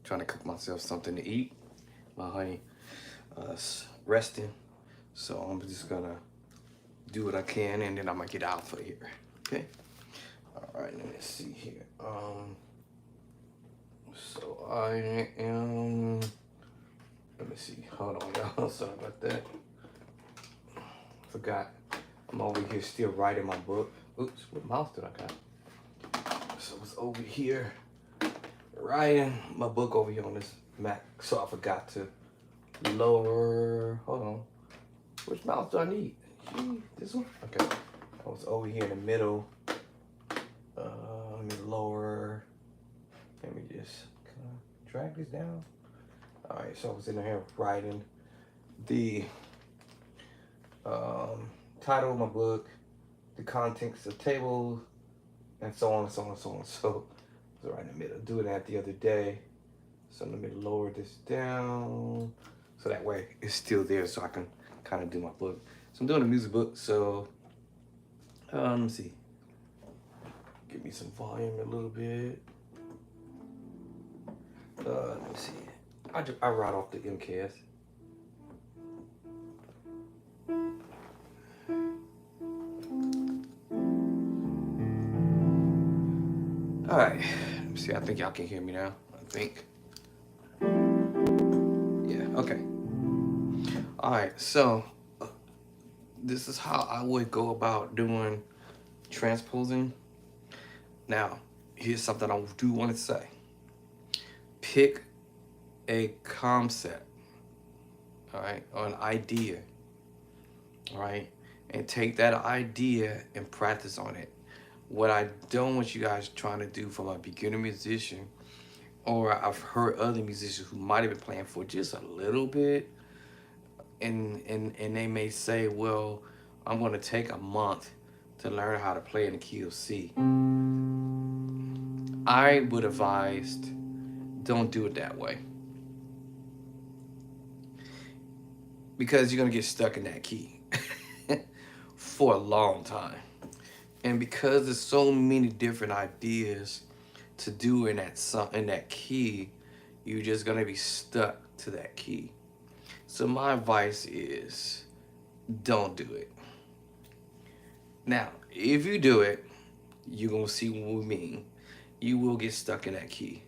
trying to cook myself something to eat. My honey resting, so I'm just gonna do what I can, and then I'm gonna get out for here. Okay. All right. Let me see here. So I am. Let me see. Hold on, y'all. Sorry about that. Forgot. I'm over here still writing my book. Oops, what mouse did I got? So it's over here writing my book over here on this Mac. So I forgot to lower. Hold on. Which mouse do I need? This one? Okay. I was over here in the middle. Let me lower. Let me just drag this down. All right. So I was in here writing the title of my book, the contents of tables, and so on and so on and so on. So I was right in the middle doing that the other day. So let me lower this down so that way it's still there so I can kind of do my book. So I'm doing a music book. So let me see. Give me some volume a little bit. Let me see. I write off the MKS. All right, let me see. I think y'all can hear me now. I think. Yeah, okay. All right, so this is how I would go about doing transposing. Now, here's something I do want to say. Pick a concept, all right, or an idea, all right, and take that idea and practice on it. What I don't want you guys trying to do from a beginner musician, or I've heard other musicians who might have been playing for just a little bit, and they may say, well, I'm going to take a month to learn how to play in the key of C. I would advise, don't do it that way, because you're going to get stuck in that key for a long time. And because there's so many different ideas to do in that key, you're just gonna be stuck to that key. So my advice is, don't do it. Now, if you do it, you're gonna see what we mean. You will get stuck in that key.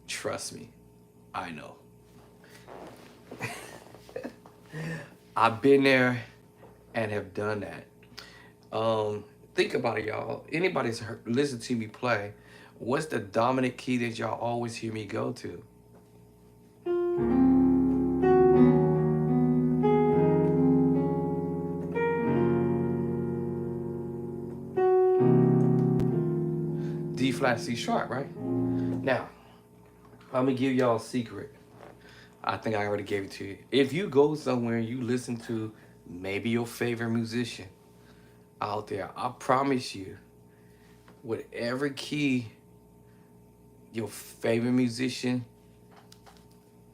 Trust me, I know. I've been there and have done that. Think about it, y'all. Anybody's listen to me play. What's the dominant key that y'all always hear me go to? D flat C sharp, right? Now, let me give y'all a secret. I think I already gave it to you. If you go somewhere and you listen to maybe your favorite musician out there, I promise you, whatever key your favorite musician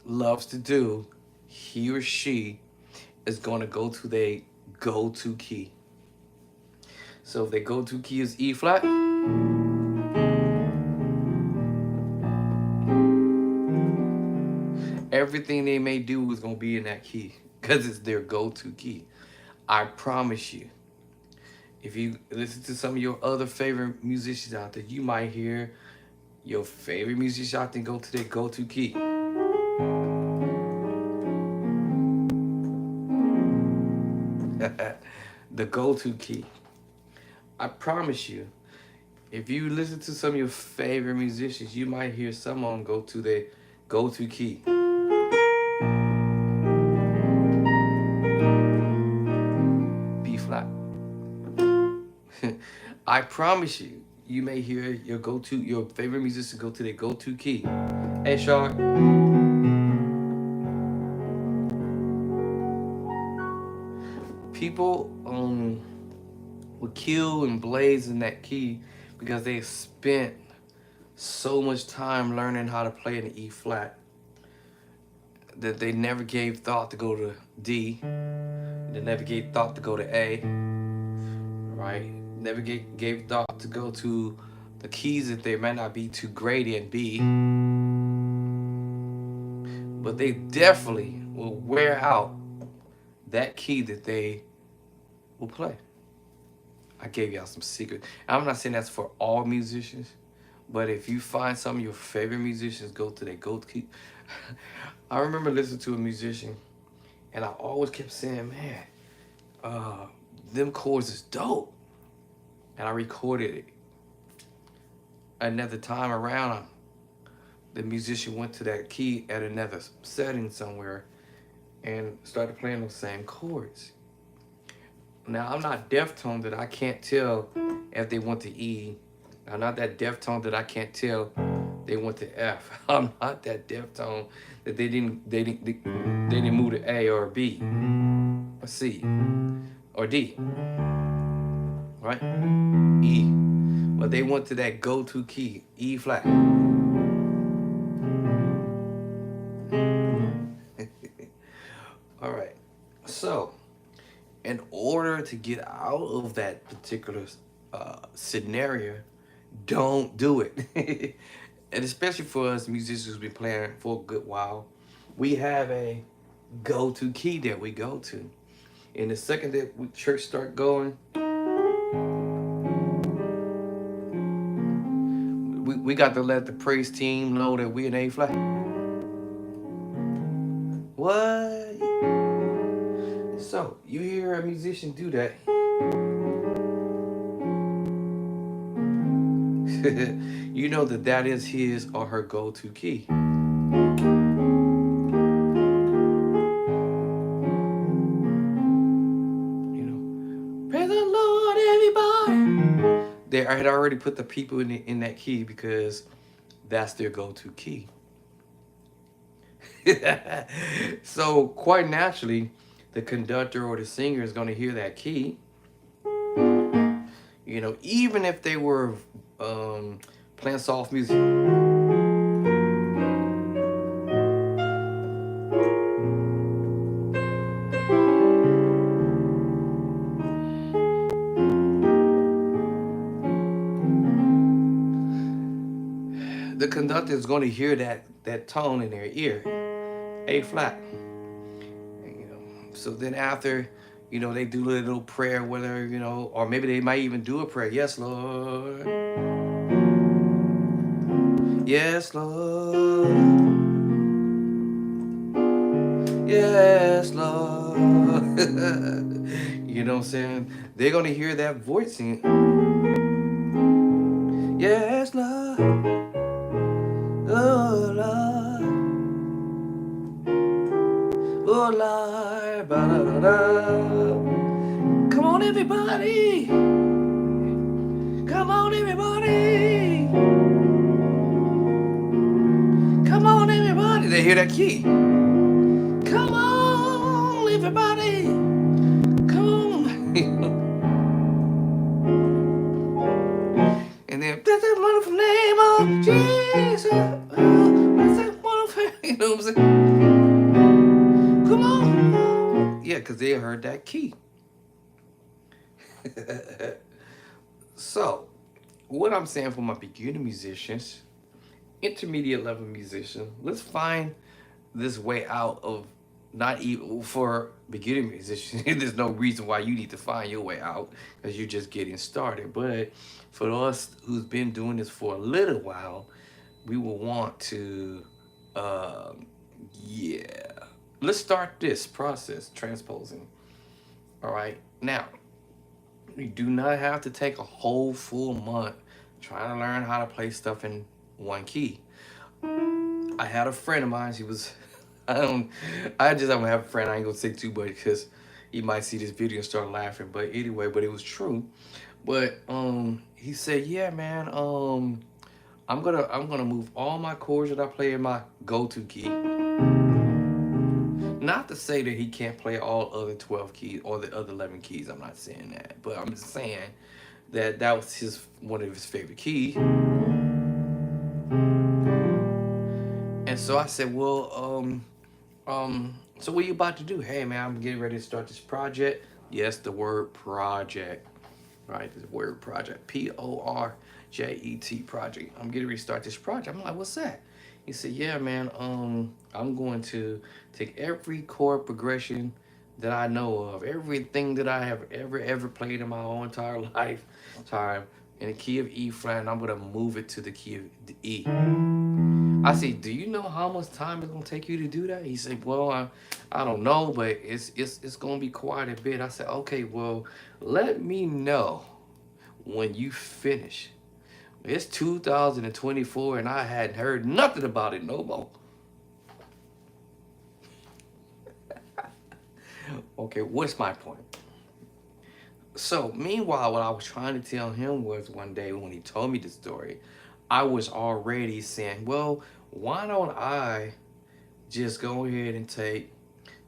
loves to do, he or she is going to go to their go-to key. So if their go-to key is E flat, everything they may do is going to be in that key because it's their go-to key. I promise you. If you listen to some of your other favorite musicians out there, you might hear your favorite musician out there go to their go-to key. The go-to key. I promise you, if you listen to some of your favorite musicians, you might hear some of them go to their go-to key. B flat. I promise you, you may hear your favorite musician go to their go-to key. A sharp. People would kill and blaze in that key because they spent so much time learning how to play in the E flat that they never gave thought to go to D. They never gave thought to go to A. Right? Never gave thought to go to the keys that they might not be too great in B. but they definitely will wear out that key that they will play. I gave y'all some secrets. I'm not saying that's for all musicians, but if you find some of your favorite musicians, go to their go key. I remember listening to a musician, and I always kept saying, "Man, uh, them chords is dope." And I recorded it. Another time around, the musician went to that key at another setting somewhere and started playing those same chords. Now, I'm not deaf-toned that I can't tell if they went to E. I'm not that deaf-toned that I can't tell they went to F. I'm not that deaf-toned that they didn't move to A or B or C or D, right? E. But they went to that go-to key, E flat. All right. So, in order to get out of that particular scenario, don't do it. And especially for us musicians who've been playing for a good while, we have a go-to key that we go to. And the second that church start going, we got to let the praise team know that we in A flat. What? So you hear a musician do that, you know that that is his or her go-to key. You know, praise the Lord, everybody. They had already put the people in that key because that's their go-to key. So quite naturally, the conductor or the singer is going to hear that key. You know, even if they were playing soft music. The conductor is going to hear that tone in their ear, A flat. You know, so then after, you know, they do a little prayer, whether, you know, or maybe they might even do a prayer. Yes, Lord. Yes, Lord. Yes, Lord. You know what I'm saying? They're going to hear that voice singing. Yes, Lord. Oh, Lord. Oh, Lord. Ba-da-da-da. Come on, everybody. Come on, everybody. Come on, everybody. They hear that key. Come on, everybody. Come on. And then, that's the wonderful name of Jesus. Oh, that's that wonderful, you know what I'm saying? Come on. Yeah, because they heard that key. So, what I'm saying for my beginner musicians, intermediate level musicians, let's find this way out of not even for beginner musicians. There's no reason why you need to find your way out because you're just getting started. But for us who's been doing this for a little while, we will want to, yeah. Let's start this process, transposing. All right. Now, you do not have to take a whole full month trying to learn how to play stuff in one key. I had a friend of mine. She was, I don't, I just don't have a friend. I ain't gonna say too much because he might see this video and start laughing. But anyway, but it was true. But he said, yeah, man, I'm gonna move all my chords that I play in my go-to key. Not to say that he can't play all other 12 keys or the other 11 keys. I'm not saying that, but I'm just saying that that was his one of his favorite keys. And so I said, well, so what are you about to do? Hey, man, I'm getting ready to start this project. Yes, the word project, right? The word project, P-O-R-J-E-T project. I'm getting ready to start this project. I'm like, what's that? He said, "Yeah, man. I'm going to take every chord progression that I know of, everything that I have ever played in my whole entire lifetime, in the key of E flat, and I'm gonna move it to the key of the E." I said, "Do you know how much time it's gonna take you to do that?" He said, "Well, I don't know, but it's gonna be quite a bit." I said, "Okay, well, let me know when you finish." It's 2024 and I hadn't heard nothing about it no more. Okay, what's my point? So, meanwhile, what I was trying to tell him was one day when he told me the story, I was already saying, well, why don't I just go ahead and take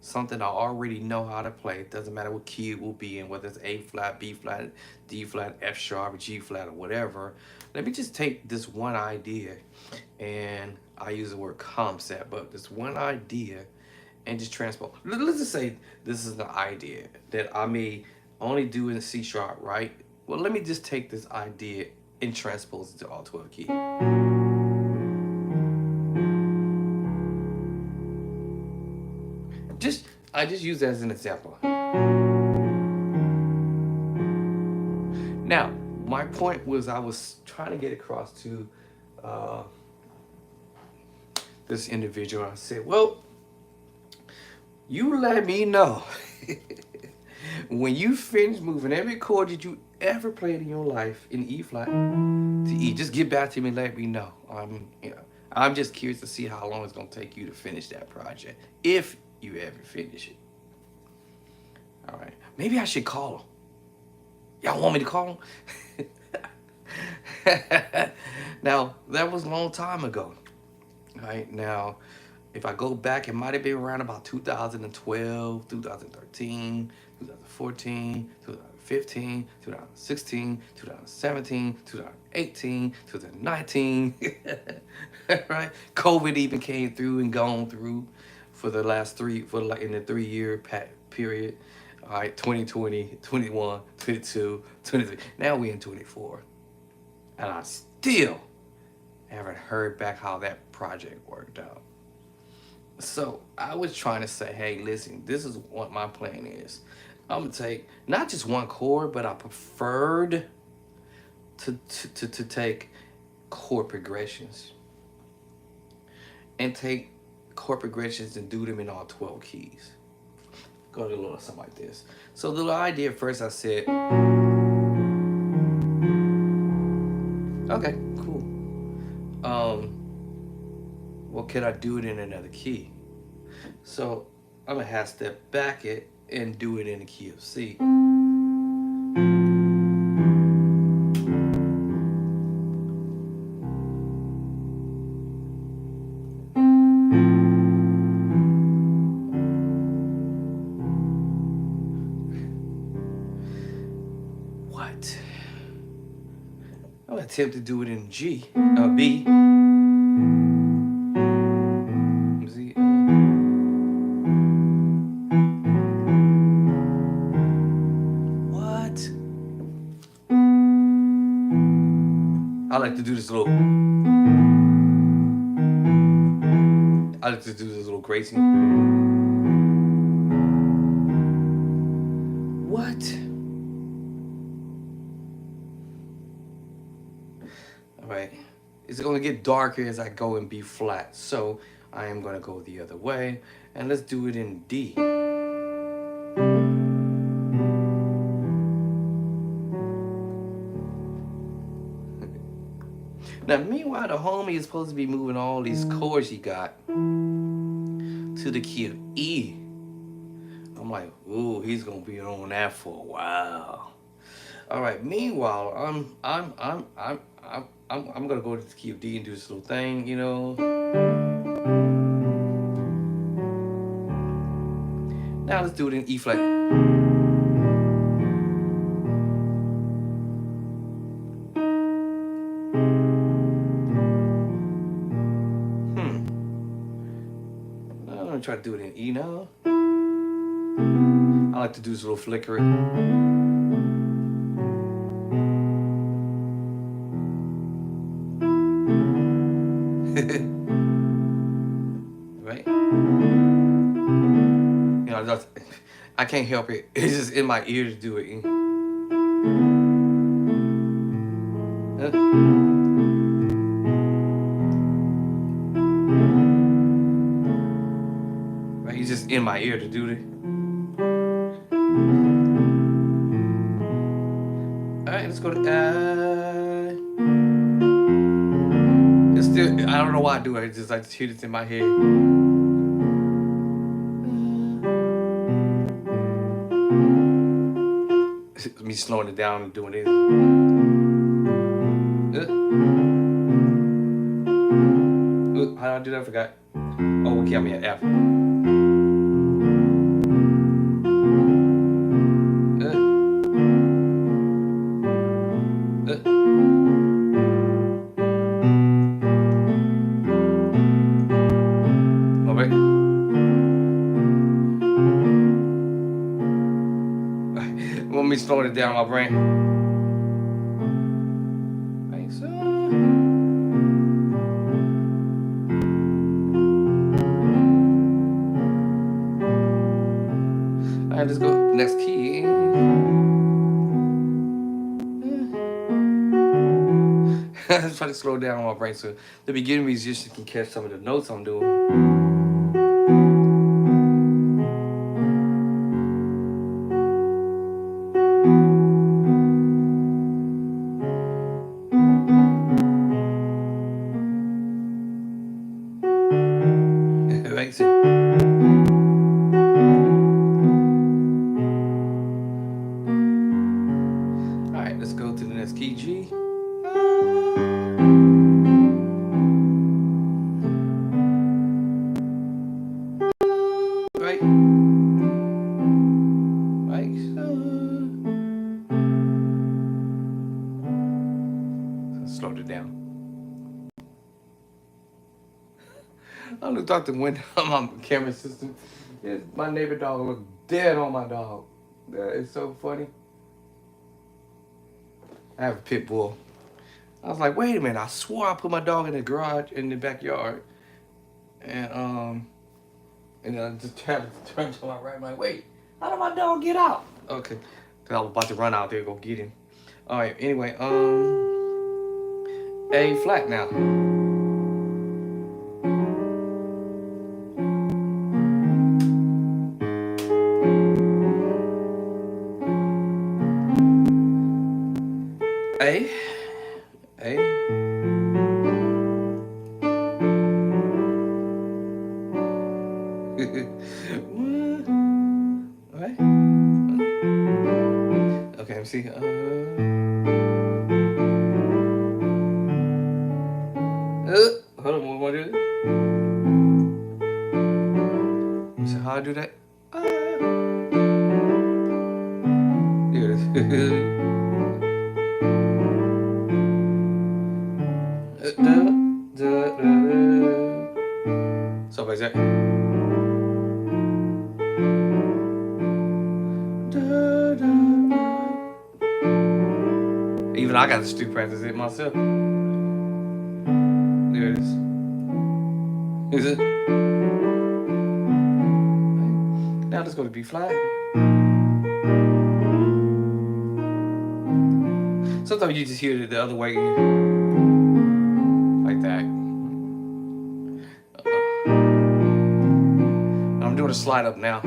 something I already know how to play? It doesn't matter what key it will be in, whether it's A flat, B flat, D flat, F sharp, G flat, or whatever. Let me just take this one idea, and I use the word concept, but this one idea and just transpose. Let's just say this is an idea that I may only do in C sharp, right? Well, let me just take this idea and transpose it to all 12 keys. Just I just use that as an example. Now, my point was I was trying to get across to uh, this individual. I said, "Well, you let me know when you finish moving every chord that you ever played in your life in E flat to E. Just get back to me and let me know. I'm just curious to see how long it's gonna take you to finish that project, if you ever finish it. All right. Maybe I should call him. Y'all want me to call him?" Now that was a long time ago. Right now, if I go back, it might have been around about 2012, 2013, 2014, 2015, 2016, 2017, 2018, 2019. Right? COVID even came through and gone through for the last three, for like in the 3 year period. All right, 2020, 21, 22, 23. Now we in 24. And I still haven't heard back how that project worked out. So I was trying to say, hey, listen, this is what my plan is. I'm gonna take not just one chord, but I preferred to take chord progressions and take chord progressions and do them in all 12 keys. Go to a little something like this. So the little idea first, I said, okay, cool. Well, can I do it in another key? So I'm gonna half step back it and do it in the key of C. What? I'm gonna attempt to do it in G, B. Z, what? I like to do this little. I like to do this little crazy. What? All right. It's going to get darker as I go in B flat. So I am going to go the other way. And let's do it in D. Now, meanwhile, the homie is supposed to be moving all these chords he got to the key of E. I'm like, ooh, he's gonna be on that for a while. All right. Meanwhile, I'm gonna go to the key of D and do this little thing, you know. Now let's do it in E flat. I'm gonna try to do it in E now. I like to do this little flickering. right? That's, I can't help it. It's just in my ear to do it. Right? It's just in my ear to do it. All right, let's go to It's still, I don't know why I do it. It's just I just hear this in my head. Me slowing it down and doing it. How do I do that? I forgot. Oh, okay, I'm at F. All right. Want me slowing it down, my brain. Like so. All right, let's go next key. I'm trying to slow down my brain so the beginning musician can catch some of the notes I'm doing. Right? So, all right, let's go to the next key, G. Right? Right? So slowed it down. I looked out the window on my camera system. My neighbor dog looked dead on my dog. That is so funny. I have a pit bull. I was like, wait a minute, I swore I put my dog in the garage in the backyard. And then I just tried to turn to my right. I'm like, wait, how did my dog get out? Okay. Cause I was about to run out there and go get him. Alright, anyway, A flat now. A. Alright. Okay, let me see. Hold on, what do I do? So how I do that? Here it is. So like that. Even I got to still practice it myself. There it is. Is it? Now let's go to B flat. Sometimes you just hear it the other way. Like that. I'm doing a slide up now.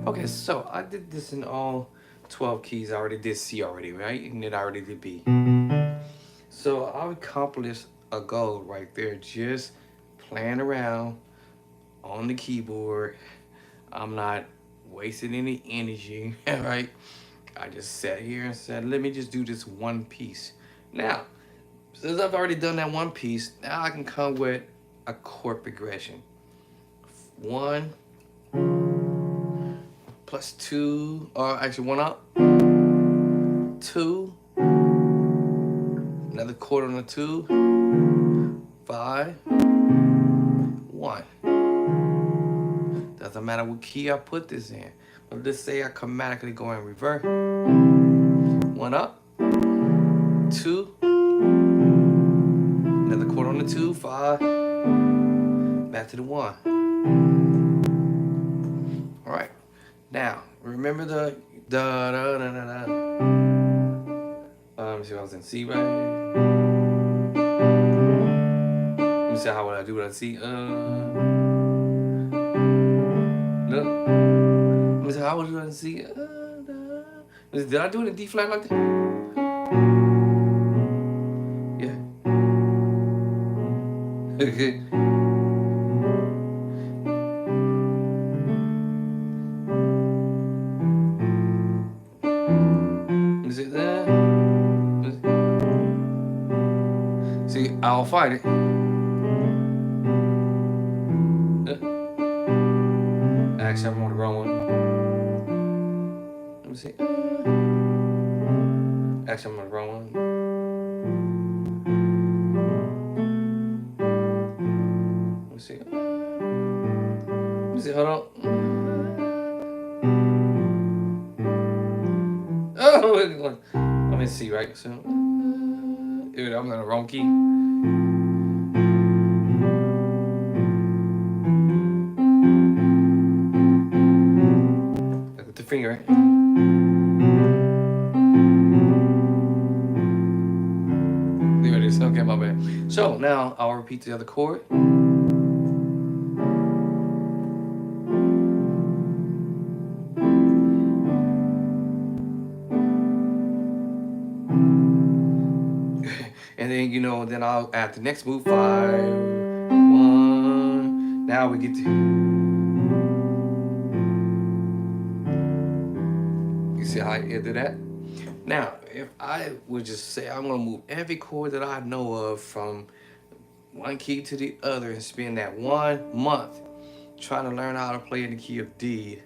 Okay, so I did this in all 12 keys. I already did C already, right? And then I already did B. So I accomplished a goal right there, just playing around on the keyboard. I'm not wasting any energy, right? I just sat here and said, let me just do this one piece. Now, since I've already done that one piece, now I can come with a chord progression. 1 plus 2, or actually 1 up, 2, another chord on the 2, 5, 1. Doesn't matter what key I put this in. But let's say I chromatically go in reverse. 1 up, 5, back to the 1. All right. Now, remember the da da da da da. Let me see if I was in C right. Let me see how would I do what I see. No. Let me see how would I do what I see. Did I do it in D flat like that? Yeah. Okay. Is it there? See, I'll find it. Actually, I'm on the wrong one. Let me see. Actually, I'm on the wrong one. Let me see. Let me see. Hold on. Oh, let me see. Right. So, dude, I'm in the wrong key. Like with the finger. Right? There it is. Okay, my bad. So now I'll repeat the other chord. And then, then I'll add the next move, 5, 1. Now we get to, you see how I did that? Now, if I would just say I'm gonna move every chord that I know of from one key to the other and spend that 1 month trying to learn how to play in the key of D,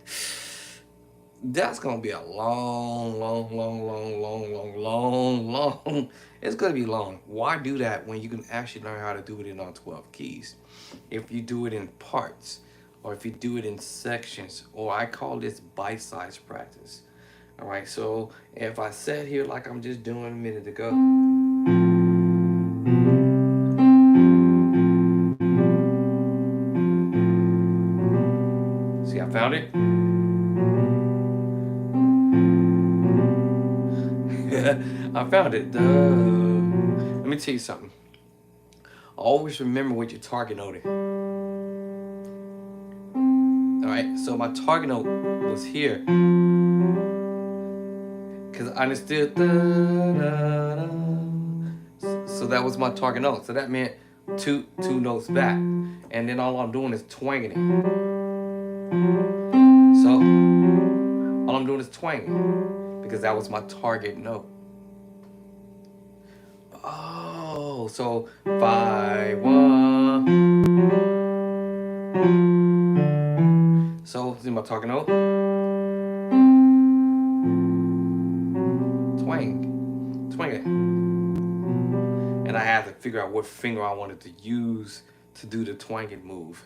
that's gonna be a long. It's gonna be long. Why do that when you can actually learn how to do it in all 12 keys? If you do it in parts, or if you do it in sections, or I call this bite-sized practice. All right, so if I sat here like I'm just doing a minute ago. See, I found it. I found it. Let me tell you something. Always remember what your target note is. All right, so my target note was here because I understood. So that was my target note. So that meant two notes back, and then all I'm doing is twanging it. So all I'm doing is twanging because that was my target note. Oh, so 5, 1. So see my target note. Twang it. And I had to figure out what finger I wanted to use to do the twanging move.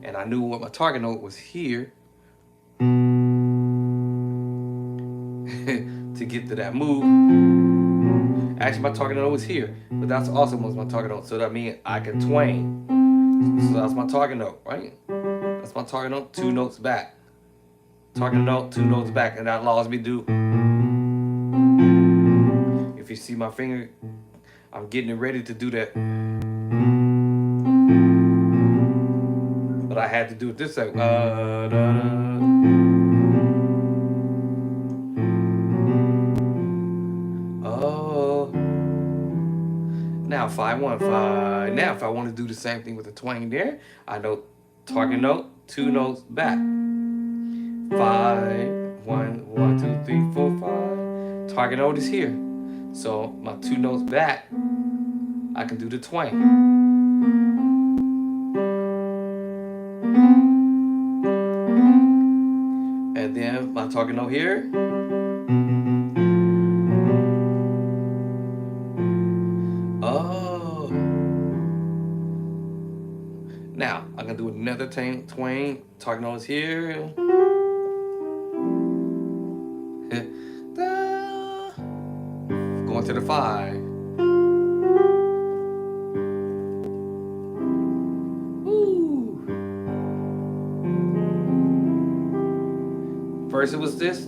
And I knew what my target note was here to get to that move. Actually, my target note was here, but that's also was my target note. So that means I can twang. So that's my target note, right? That's my target note, 2 notes back. Target note, 2 notes back, and that allows me to do. If you see my finger, I'm getting it ready to do that. But I had to do it this way. Oh. Now 5, 1, 5. Now if I want to do the same thing with the twang there, I know target note, 2 notes back. 5, 1, 1, 2, 3, 4, 5. Target note is here. So my 2 notes back, I can do the twang. And then my target note here. Oh. Now I'm gonna do another twang. Target note is here. Going to the 5. first it was this.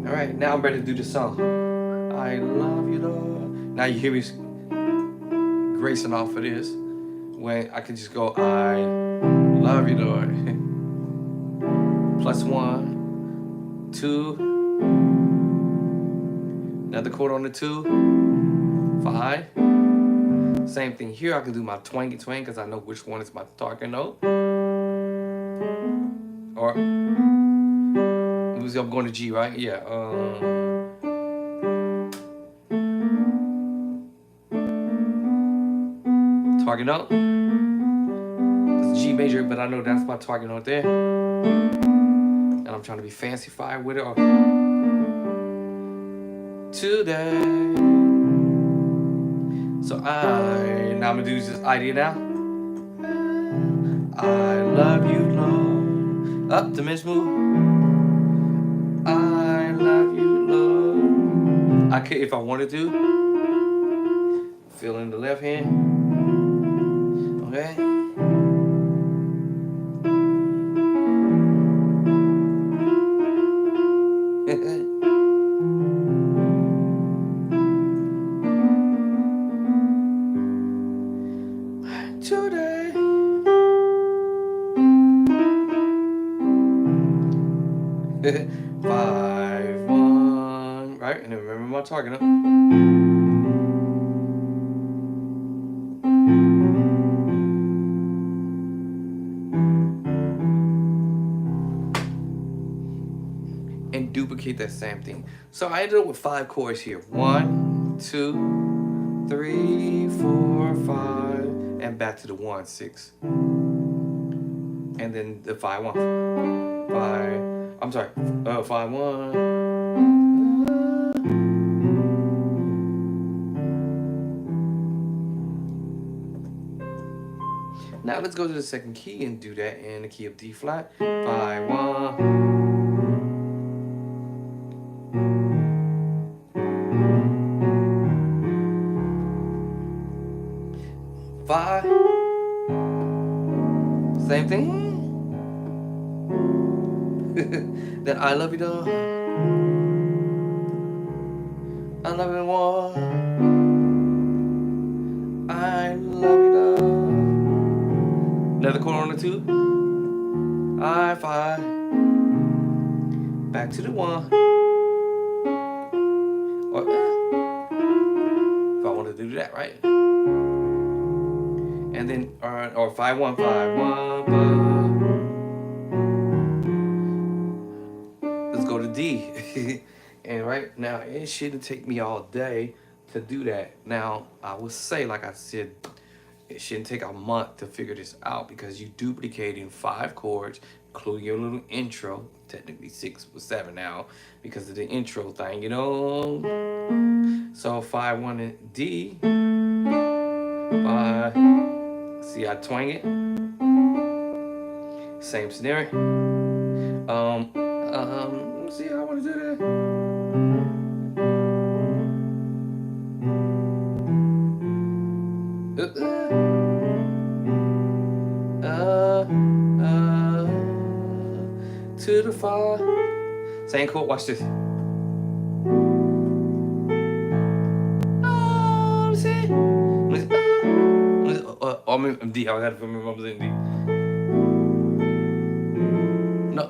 All right, now I'm ready to do the song. I love you, Lord. Now you hear me gracing off of this. When I can just go, I love you, Lord. Plus 1, 2. Another chord on the 2. 5. Same thing here. I can do my twangy twang because I know which one is my target note. Or I'm going to G, right? Yeah. Target note. It's G major, but I know that's my target note there. And I'm trying to be fancy-fied with it. Or today. So now I'm gonna do this idea now. I love you, Lord. Up the miss move. I love you, Lord. I could, if I wanted to, fill in the left hand. Okay. Today. 5, 1, right? And then remember my target note. And duplicate that same thing. So I ended up with 5 chords here. 1, 2, 3, 4, 5, and back to the 1, 6. And then the 5, 1, 5. I'm sorry, 5, 1. Now let's go to the second key and do that in the key of D flat. 5, 1. 5. Same thing. Then I love you, though. I love you more. I love you, though. Another chord on the 2. I 5. Back to the 1. Or if I want to do that, right? And then or 5, 1, 5, 1, 5. Let's go to D. And right now, it shouldn't take me all day to do that. Now, I would say, like I said, it shouldn't take a month to figure this out because you're duplicating 5 chords, including your little intro, technically 6 or 7 now, because of the intro thing, you know? So 5, 1, and D. 5. See, I twang it. Same scenario. Let's see how I want to do that. To the 5. Same chord. Watch this. I'm in D. I gotta remember I was in D. No.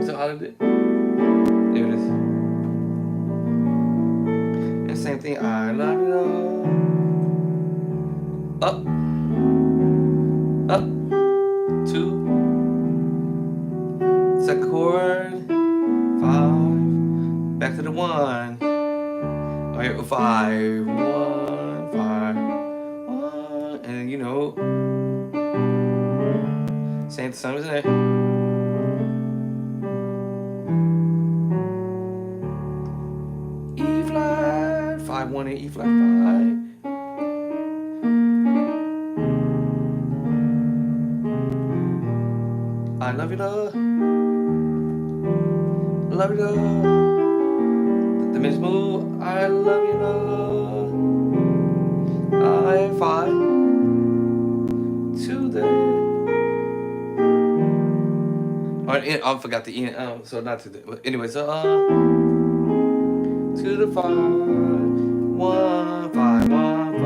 So how did it? There it is. And same thing. I love you. Up. Up. 2. Second chord. 5. Back to the 1. Okay, 5. 1, 5. And you know, same song as that. E flat, 5, 1, and E flat 5. I love you, love. Love you, love. The miss move. I love you, love. I 5. I forgot the end. So not to the. But anyway, so to the 5 1 5 1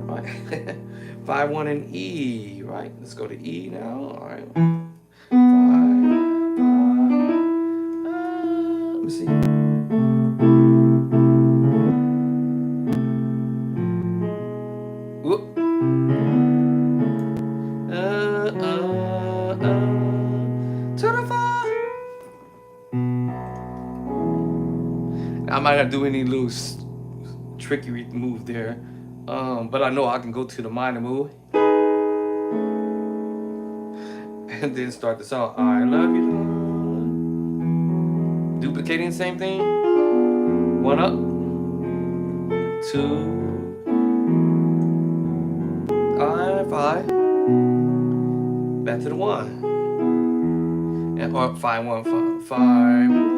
5. Right. 5 1 in E. Right. Let's go to E now. All right. 5 5. Let me see. Whoop. To the 5. I might not do any little tricky move there, but I know I can go to the minor move and then start the song. I love you, Lord. Duplicating the same thing. 1 up, 2, 5, back to the 1, and or 5 1 5 1.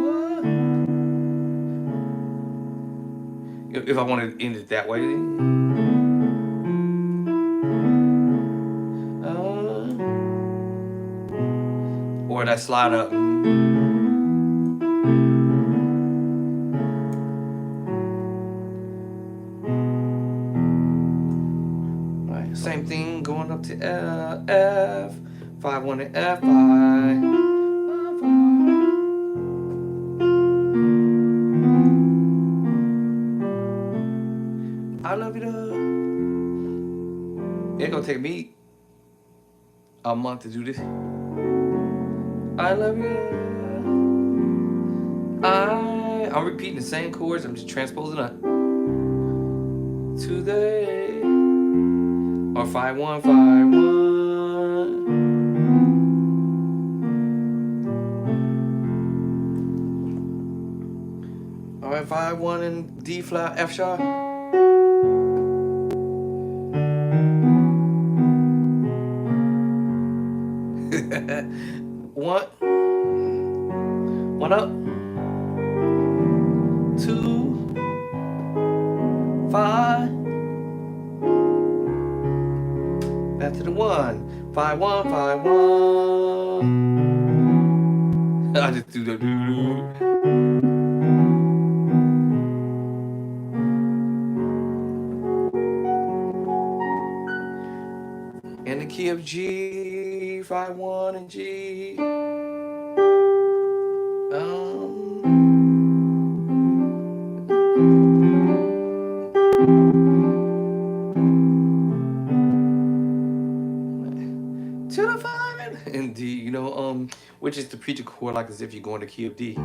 If I want to end it that way, or that slide up. Right, same thing going up to F, 5 1 to F, 5. I love you, though. It's gonna take me a month to do this. I love you. I'm repeating the same chords. I'm just transposing up. Today or 5 1 5 1. All right, 5 1 in D flat F sharp. One up, 2 5, back to the 1 5 1 5 1. I just do the doo. In the key of G, 5 1 and G. To the 5 and D, you know, which is the preacher chord, like as if you're going to key of D.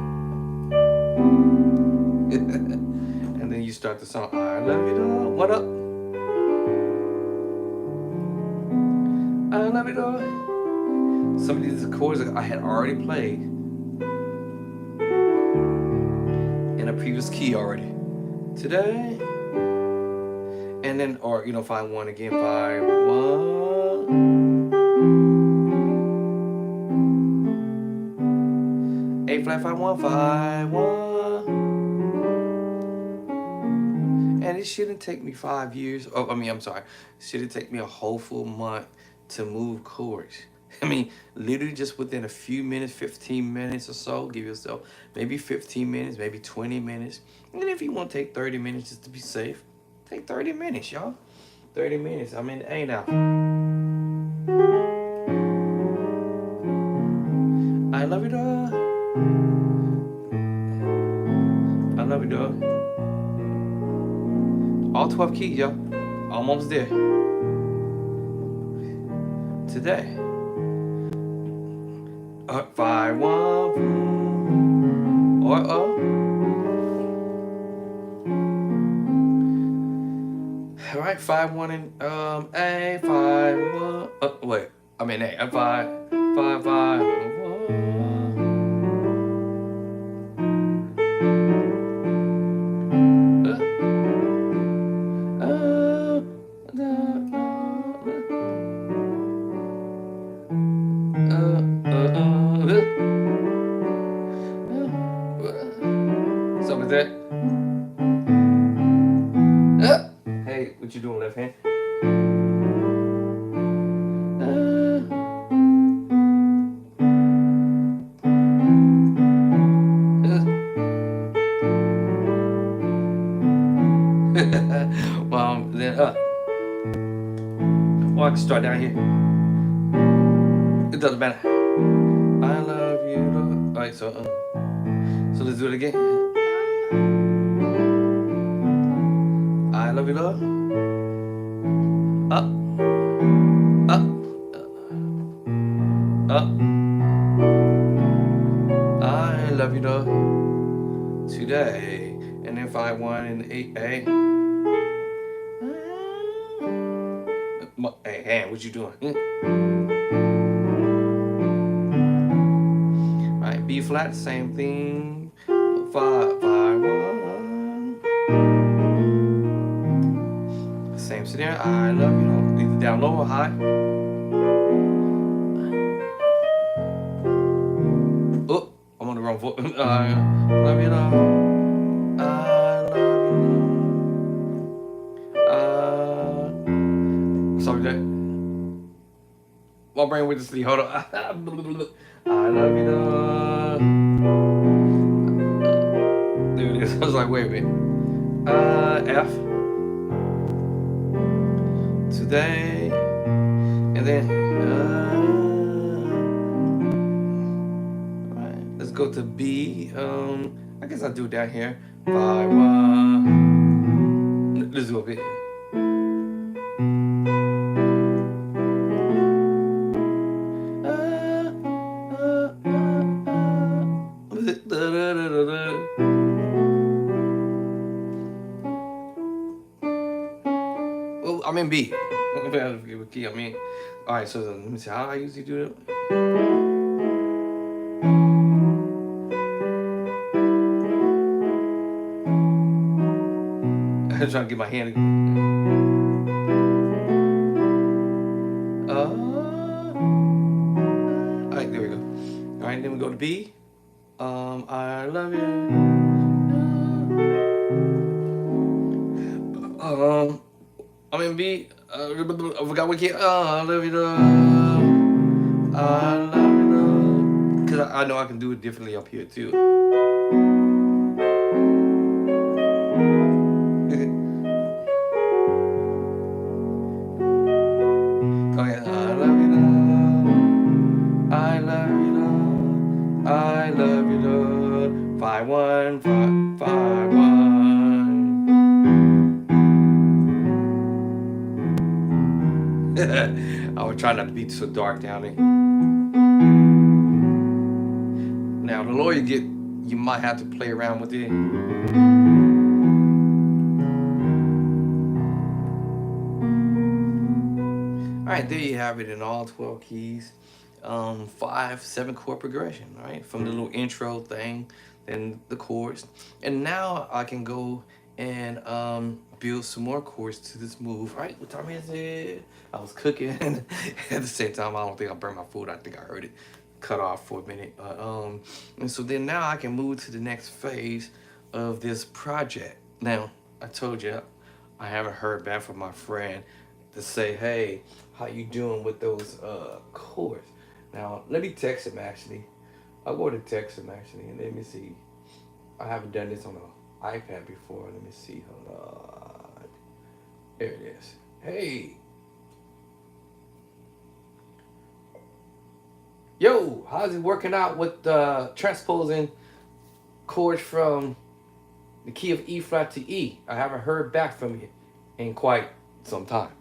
And then you start the song. I love you, dog. What up? I love you, dog. Some of these chords I had already played in a previous key already. Today, and then, or 5 1 again, 5 1. A flat 5 1 5 1. And it shouldn't take me 5 years. Oh, I'm sorry. It shouldn't take me a whole full month to move chords. I mean, literally just within a few minutes, 15 minutes or so, give yourself maybe 15 minutes, maybe 20 minutes. And if you want to take 30 minutes just to be safe, take 30 minutes, y'all. 30 minutes. I'm in A now. I love you, dog. I love you, dog. All 12 keys, y'all. Almost there. Today. 5 1 or all right, 5 1 in A 5 1. Wait, I'm in A. I'm 5 5 5 1. So with that, hey, what you doing, left hand? Then or I can start down here. It doesn't matter. I love you, Lord. Alright, so let's do it again. I love you, Lord. Up, up, up. I love you, Lord. Today. And then 5-1 and 8A. Hey, hand, what you doing? Alright, B flat, same thing. 5-5-1. Same scenario. I love you, Lord. Either down low or high. Oh, I'm on the wrong foot. I love you, Lord. I love you, Lord. Sorry, that. My brain went to sleep. Hold on. I love you, Lord. There it is. I was like, wait a minute. F. Today. And then. Alright. Let's go to B. I guess I'll do it down here. 5-1. Let's do a bit. Well, I'm in B. What key I'm in. Alright, so let me see how I usually do it. I'm trying to get my hand. Alright, there we go. Alright, then we go to B. I love you. I'm in B. I forgot what key. I love you, love. I love you, love. Because I know I can do it differently up here, too. Oh, yeah. I love you, love. I love you, love. I love you, love. 5-1, 5-1. I would try not to be so dark down there. Now, the lower you get, you might have to play around with it. Alright, there you have it in all 12 keys. 5-7 chord progression, right? From the little intro thing, then the chords. And now I can go and build some more chords to this move, right? What time is it? I was cooking at the same time. I don't think I burned my food. I think I heard it cut off for a minute. And so then now I can move to the next phase of this project. Now, I told you I haven't heard back from my friend to say, hey, how you doing with those chords? Now, let me text him actually. I'll go to text him actually, and let me see. I haven't done this on an iPad before. Let me see. Hold on. There it is. Hey. Yo, how's it working out with transposing chords from the key of E flat to E? I haven't heard back from you in quite some time.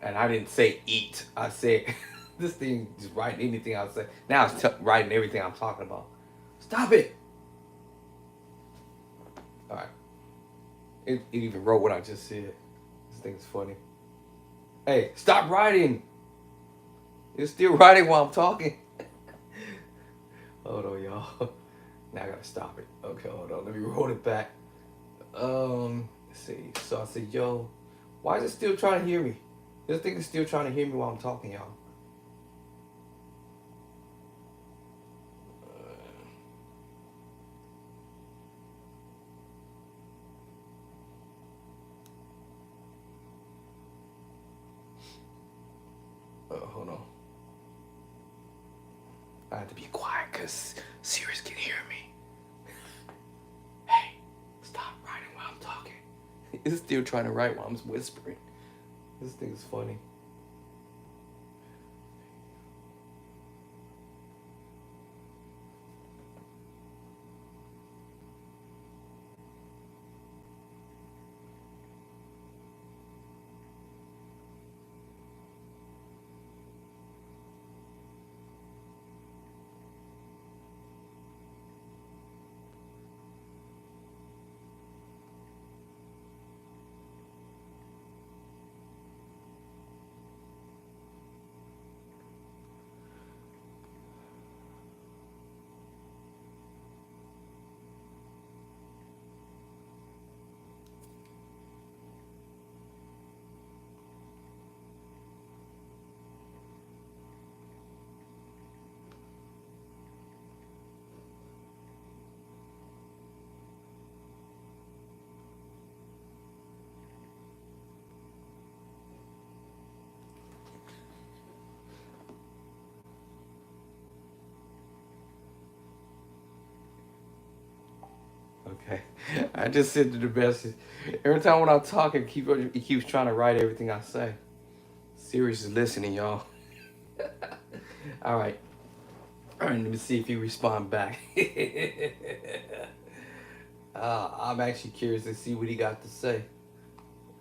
And I didn't say eat. I said, this thing just writing anything I say. Now it's writing everything I'm talking about. Stop it. All right. It even wrote what I just said. This thing's funny. Hey, stop writing. It's still writing while I'm talking. Hold on, y'all. Now I gotta stop it. Okay, hold on. Let me roll it back. Let's see. So I said, yo, why is it still trying to hear me? This thing is still trying to hear me while I'm talking, y'all. Hold on. I have to be quiet because Sirius can hear me. Hey, stop writing while I'm talking. It's still trying to write while I'm whispering. This thing is funny. Okay, I just sent to the message. Every time when I'm talking, he keeps trying to write everything I say. Sirius is listening, y'all. All right. All right, let me see if he respond back. I'm actually curious to see what he got to say.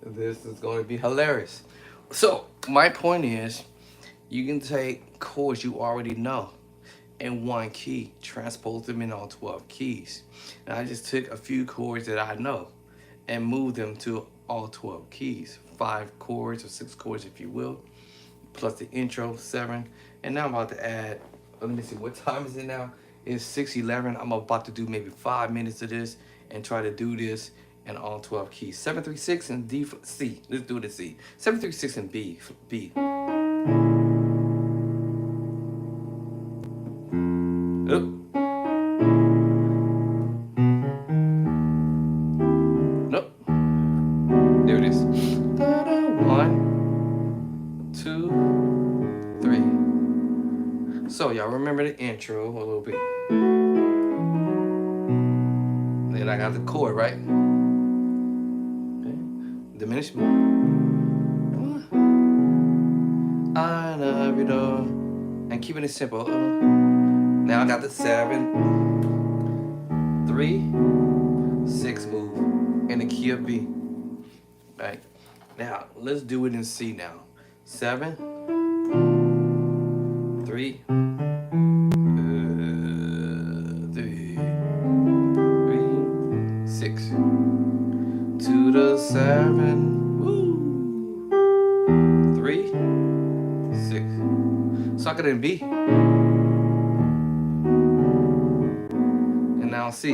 This is going to be hilarious. So my point is, you can take chords you already know in one key, transpose them in all 12 keys. And I just took a few chords that I know and moved them to all 12 keys. 5 chords or 6 chords if you will, plus the intro, 7. And now I'm about to add, let me see, what time is it now? It's 6:11. I'm about to do maybe 5 minutes of this and try to do this in all 12 keys. 7-3-6 and D, C. Let's do it in C. 7-3-6 and B. Nope. Nope. There it is. 1, 2, 3. So y'all remember the intro a little bit. Then I got the chord, right? Okay. Diminishment. I love you though. And keeping it simple. Now I got the 7, 3, 6 move in the key of B. Right. Now let's do it in C now. 7, 3, 6. To the 7, woo, 3, 6. Suck it in B. And now C.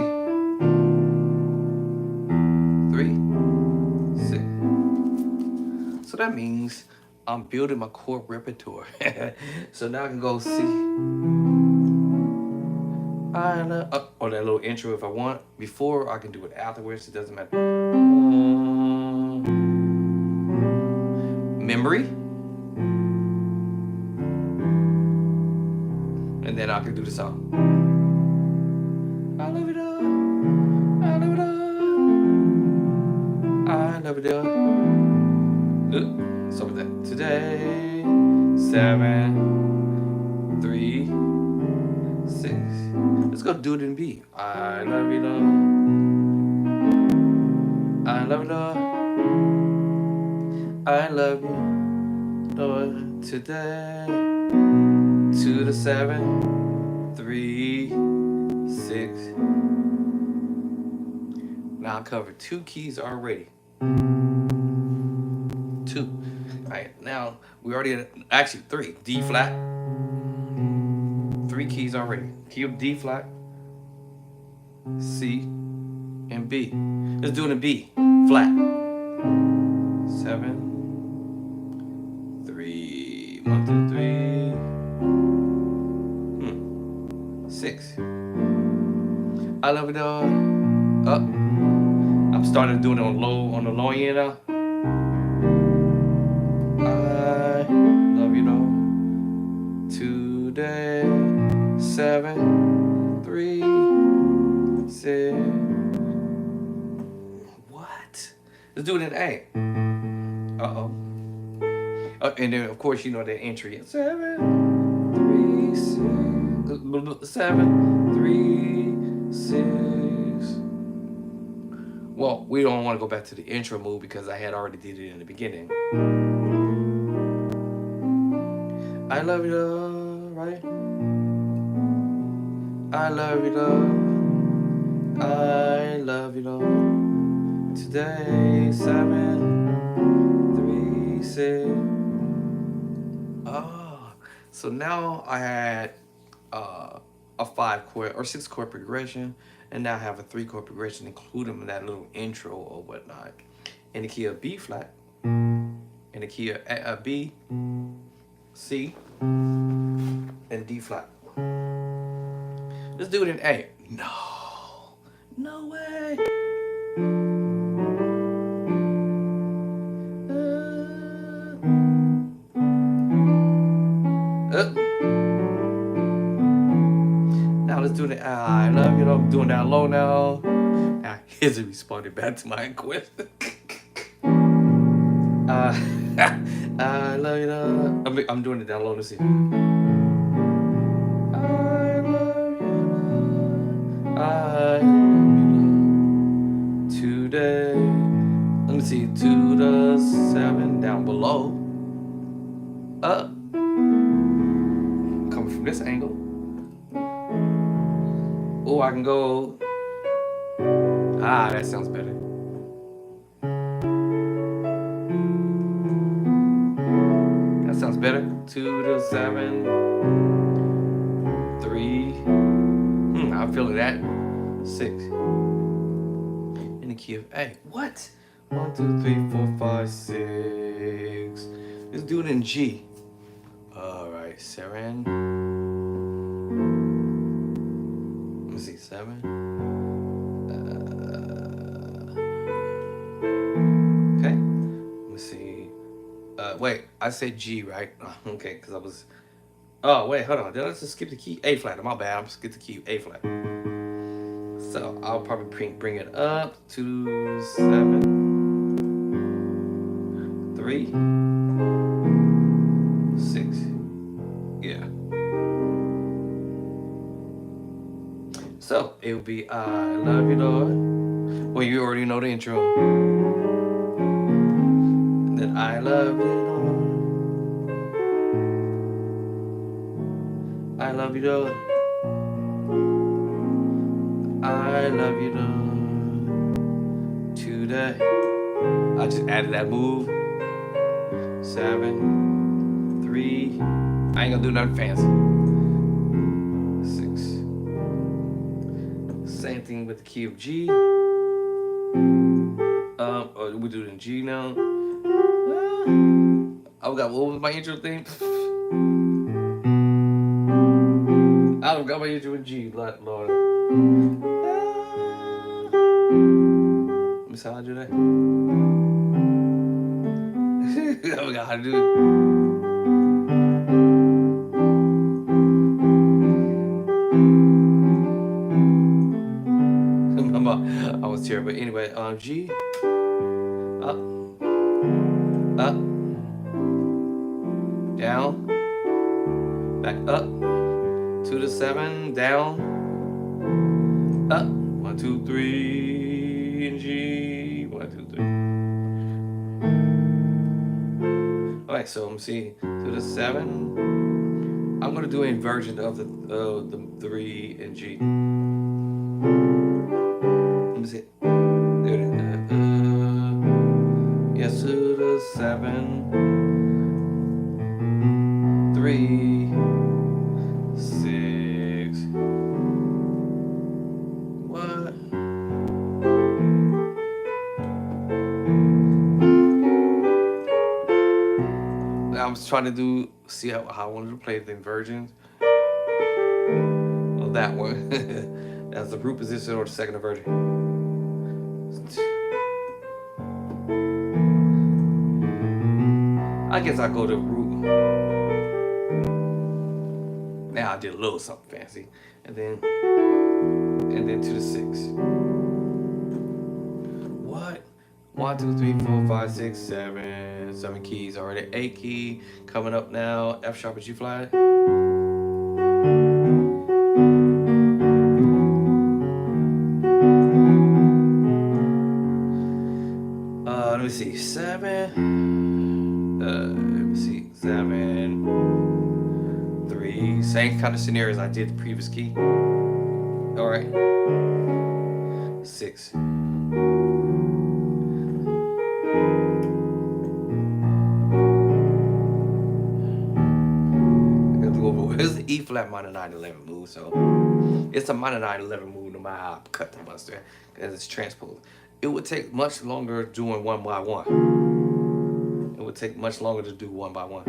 3, 6. So that means I'm building my chord repertoire. So now I can go C. Or that little intro if I want. Before I can do it afterwards. It doesn't matter. Memory. And then I can do the song. I love it all. I love it all. I love it all. So with that. Today, 7, 3, 6. Let's go do it in B. I love you, Lord. I love you, Lord. I love you, Lord. Today, 2 to 7, 3, 6. Now I covered 2 keys already. 2. All right, now we already, actually 3. D flat. 3 keys already. Key of D flat, C, and B. Let's do it in B flat. 7, 3, 1, 2, 3, 6. I love it all. Up. I'm starting doing it on the low end now. I love you though. Today, 7, 7, 3, 6. What? Let's do it in A. Uh-oh. And then, of course, you know the entry. 7, 3, 6. 7, 3, 6. Well, we don't want to go back to the intro move because I had already did it in the beginning. I love you, love, right? I love you, love. I love you, love. Today, 7, 3, 6. Oh, so now I had a 5-chord or 6-chord progression, and now I have a 3-chord progression, including that little intro or whatnot, in the key of B flat, in the key of B, C, and D flat. Let's do it in A. No way. Now let's do the I love you. I'm doing that low now. Here's a responding back to my question. I love you. I'm doing it down low. Let's see. I love you. I love you. Today. Let me see. 2 to 7 down below. Up. Coming from this angle. Oh, I can go. That sounds better. That sounds better. 2 to 7. 3. I'm feeling that. 6. In the key of A. What? 1, 2, 3, 4, 5, 6. Let's do it in G. All right, 7. Let me see, 7. Okay. Let me see. Wait, I said G, right? Okay, because I was. Oh, wait, hold on. Did I just skip the key? A flat. My bad. I'm skip the key A flat. So I'll probably bring it up to 7, 3, 6. Yeah. So it would be I love you, Lord. Well, you already know the intro. And then I love you, Lord. I love you, Lord. I love you, Lord. Today. I just added that move. 7, 3. I ain't gonna do nothing fancy. 6. Same thing with the key of G. Or we do it in G now. I got what was my intro thing? I don't got my intro in G, Lord. Let me see how I do that. I forgot how to do it. I was terrible. But anyway, G. Up. Up. Down. Back up. 2 to 7. Down. Up. 1, 2, 3. And G. 1, 2, 3. Alright, so let me see. 2 to 7. I'm gonna do an inversion of the 3 and G. Let me see. There it is. Yes, 2 to 7. 3, 6. What? Now I was trying to see how I wanted to play the inversions of that one. That's the root position or the second inversion. I guess I'll go to root. Now I did a little something fancy. And then to the 6. What? 1, 2, 3, 4, 5, 6, 7. 7 keys already. A key coming up now. F sharp and G flat. Let me see. 7. Let me see. 7, 3. Same kind of scenarios I did the previous key. All right. 6. It's an E flat minor 9/11 move, so it's a minor 9/11 move no matter how I cut the mustard, because it's transposed. It would take much longer doing one by one. It would take much longer to do one by one.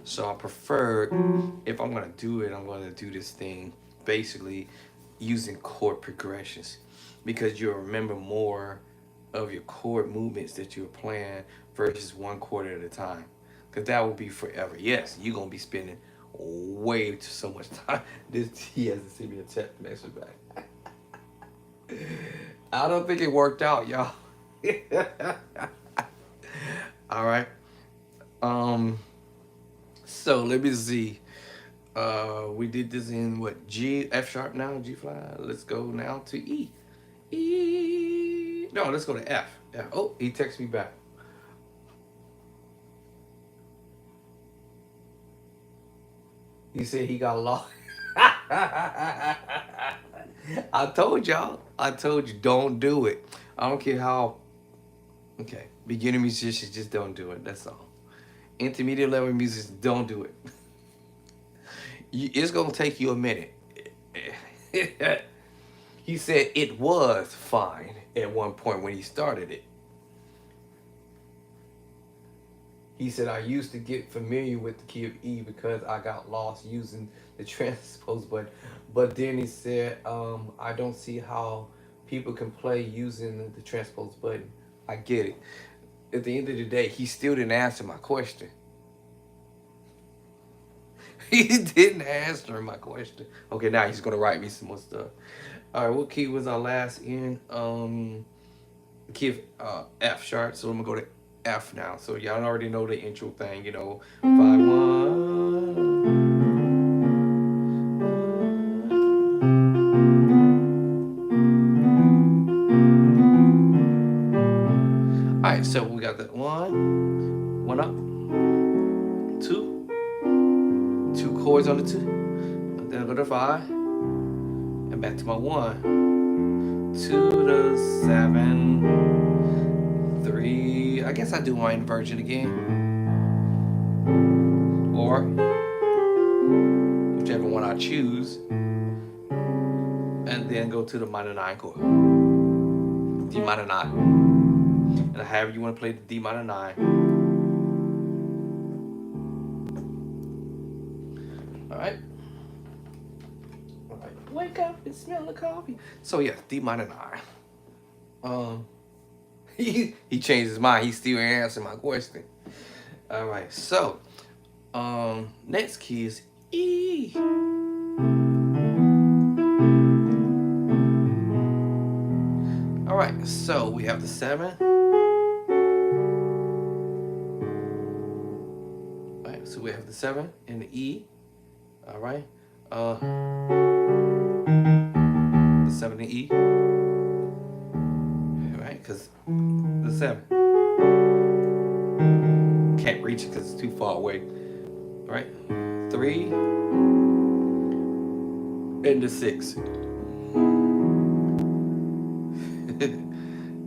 So I prefer, if I'm gonna do it, I'm gonna do this thing basically using chord progressions, because you'll remember more of your chord movements that you're playing versus one chord at a time. Because that will be forever. Yes, you're going to be spending way too so much time. He hasn't sent me a text message back. I don't think it worked out, y'all. All right. So let me see. We did this in what? G, F sharp now, G flat. Let's go now to E. E. No, let's go to F. Yeah. Oh, he texted me back. He said he got lost. I told y'all. I told you, don't do it. I don't care how. Okay, beginner musicians, just don't do it. That's all. Intermediate level musicians, don't do it. It's gonna take you a minute. He said it was fine at one point when he started it. He said, I used to get familiar with the key of E because I got lost using the transpose button. But then he said, I don't see how people can play using the transpose button. I get it. At the end of the day, he still didn't answer my question. He didn't answer my question. Okay, now he's going to write me some more stuff. All right, what key was our last in? Key of F sharp. So I'm going to go to F now. So y'all already know the intro thing, 5-1. All right, so we got the 1 up, 2 chords on the 2, and then I go to 5, and back to my 1, 2 to 7, 3. I guess I do my inversion again, or whichever one I choose, and then go to the minor 9 chord, D minor 9, and however you want to play the D minor 9. All right. Wake up and smell the coffee. So yeah, D minor 9. He changed his mind. He still answered my question. All right, so next key is E. All right, so we have the 7. All right, so we have the 7 and the E. All right, the 7 and E. All right, because the 7 can't reach it because it's too far away. All right, 3 and the 6.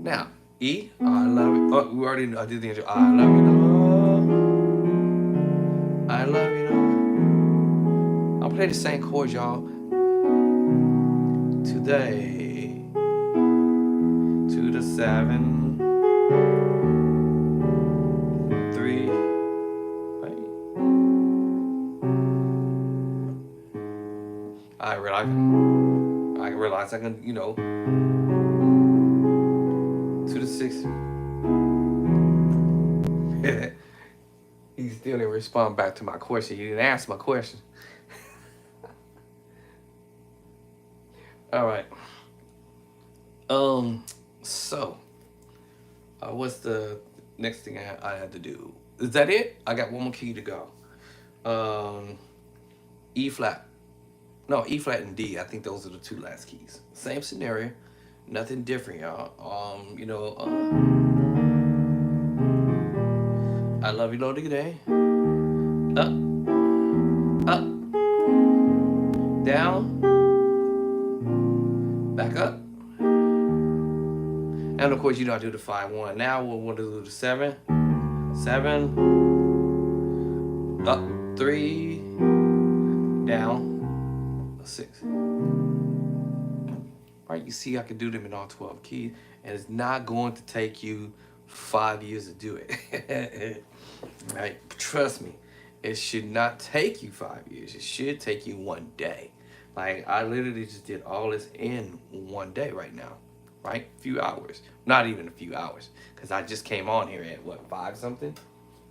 Now E, I love it. Oh, we already I did the intro. I love you, love. I love you, love. I'll play the same chords, y'all. Today, to the 7, 3. Right. I realize I can, to the 6. He still didn't respond back to my question. He didn't ask my question. All right. Um. So, what's the next thing I had to do? Is that it? I got one more key to go. Um. E flat. No, E flat and D. I think those are the two last keys. Same scenario. Nothing different, y'all. I love you, Lord, today. Up, up, down, back up. And of course, you know I do the 5-1. Now we'll want to do the 7, 7, up, 3, down, 6. Right, you see I can do them in all 12 keys, and it's not going to take you 5 years to do it. Right, trust me, it should not take you 5 years. It should take you 1 day. Like, I literally just did all this in 1 day right now. Right, a few hours, not even a few hours, because I just came on here at what, 5 something.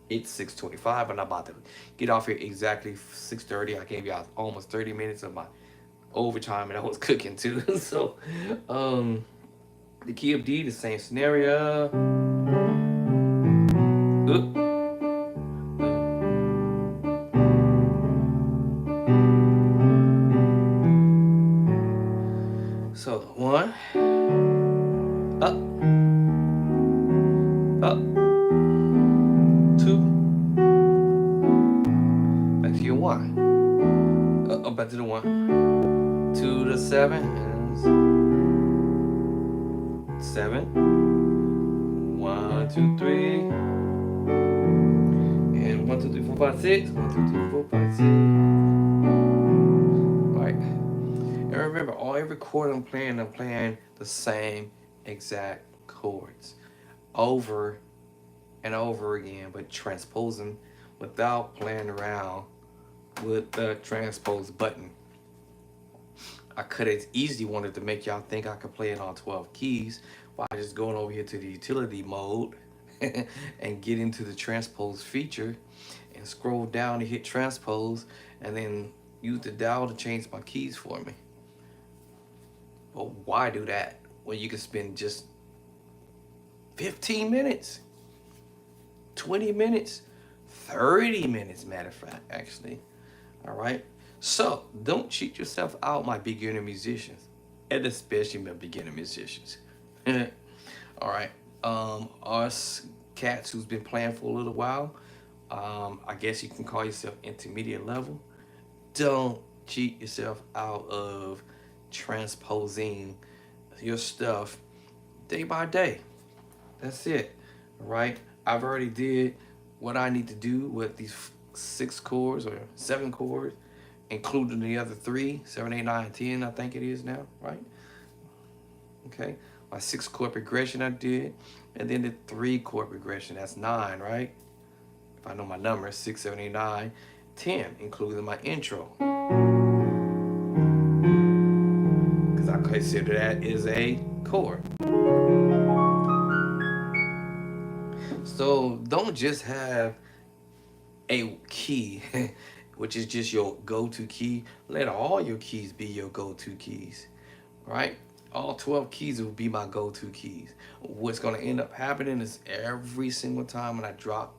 It's 6:25, and I'm about to get off here exactly 6:30. I gave y'all almost 30 minutes of my overtime, and I was cooking too. So, the key of D, the same scenario. Oop. So, 1, up, up, 2, back to your 1, up, back to the 1, 2 to 7, and 7, 1, 2, 3, and 1, 2, 3, 4, 5, 6, 1, 2, 3, 4, 5, 6. Right. And remember, every chord I'm playing the same exact chords over and over again, but transposing without playing around with the transpose button. I could have easily wanted to make y'all think I could play it on 12 keys by just going over here to the utility mode and get into the transpose feature and scroll down to hit transpose and then use the dial to change my keys for me. But why do that when you can spend just 15 minutes, 20 minutes, 30 minutes, matter of fact, actually. All right. So don't cheat yourself out, my beginner musicians, and especially my beginner musicians. All right. Us cats who's been playing for a little while, I guess you can call yourself intermediate level. Don't cheat yourself out of transposing your stuff day by day. That's it. All right. I've already did what I need to do with these 6 chords or 7 chords, including the other 3, 7, 8, 9, 10, I think it is now, right? Okay. My 6 chord progression I did, and then the 3 chord progression, that's 9, right? If I know my numbers, 6, 7, 8, 9, 10, including my intro. Because I consider that is a chord. So don't just have a key, which is just your go-to key. Let all your keys be your go-to keys, right? All 12 keys will be my go-to keys. What's going to end up happening is every single time when I drop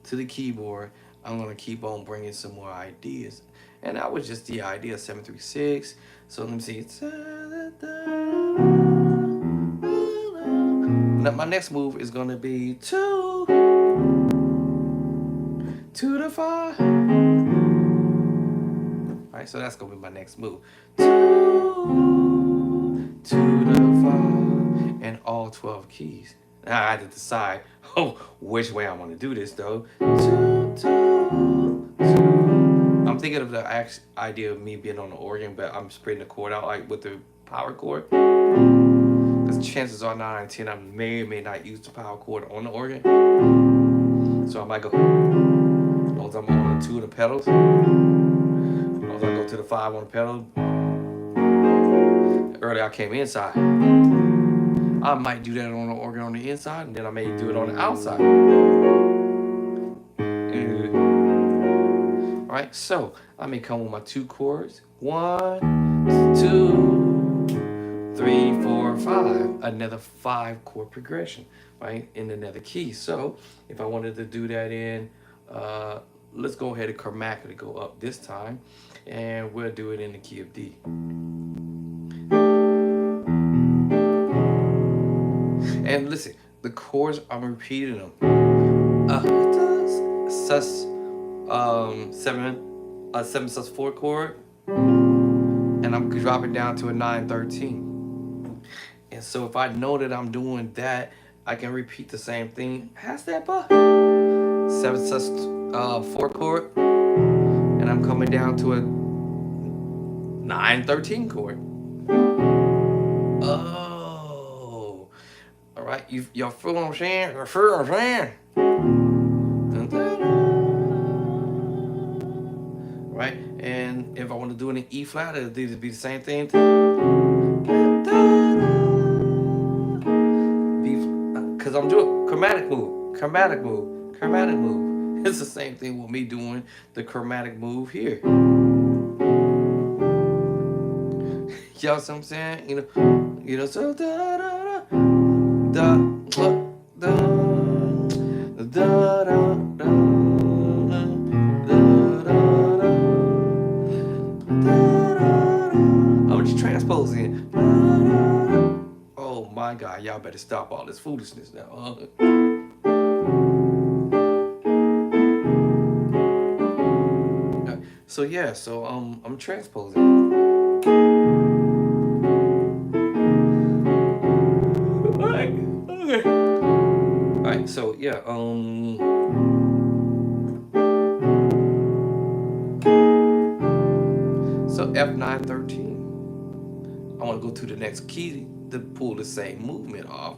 to the keyboard, I'm going to keep on bringing some more ideas. And that was just the idea, 736. So let me see. Now my next move is going to be 2 to the 5. All right, so that's going to be my next move. 2 to the 5 and all 12 keys. Now I had to decide which way I want to do this though. 2, 2, 2. I'm thinking of the idea of me being on the organ, but I'm spreading the chord out like with the power chord. Because chances are 9 and 10 I may or may not use the power chord on the organ. So I might go, as long as I'm on the 2 of the pedals, as long as I go to the 5 on the pedal. Earlier I came inside. I might do that on the organ on the inside, and then I may do it on the outside. All right, so I may come with my 2 chords. 1, 2, another 5 chord progression, right, in another key. So if I wanted to do that in, let's go ahead and chromatically go up this time, and we'll do it in the key of D. And listen, the chords, I'm repeating them. Sus, 7 sus 4 chord, and I'm dropping down to a 9/13. And so if I know that I'm doing that, I can repeat the same thing. How's that, bud? 7 sus 4 chord, and I'm coming down to a 9/13 chord. Oh, all right. Y'all feel what I'm saying? You feel what I'm saying? Right? And if I want to do it in E flat, it'll be the same thing. Because I'm doing chromatic move, chromatic move, chromatic move. It's the same thing with me doing the chromatic move here. Y'all see what I'm saying? You know, so da da da da da da da da da. I'm just transposing. Oh my God, y'all better stop all this foolishness now. So yeah, so I'm transposing. Alright, okay. Alright, so yeah, so F9/13. I want to go to the next key to pull the same movement off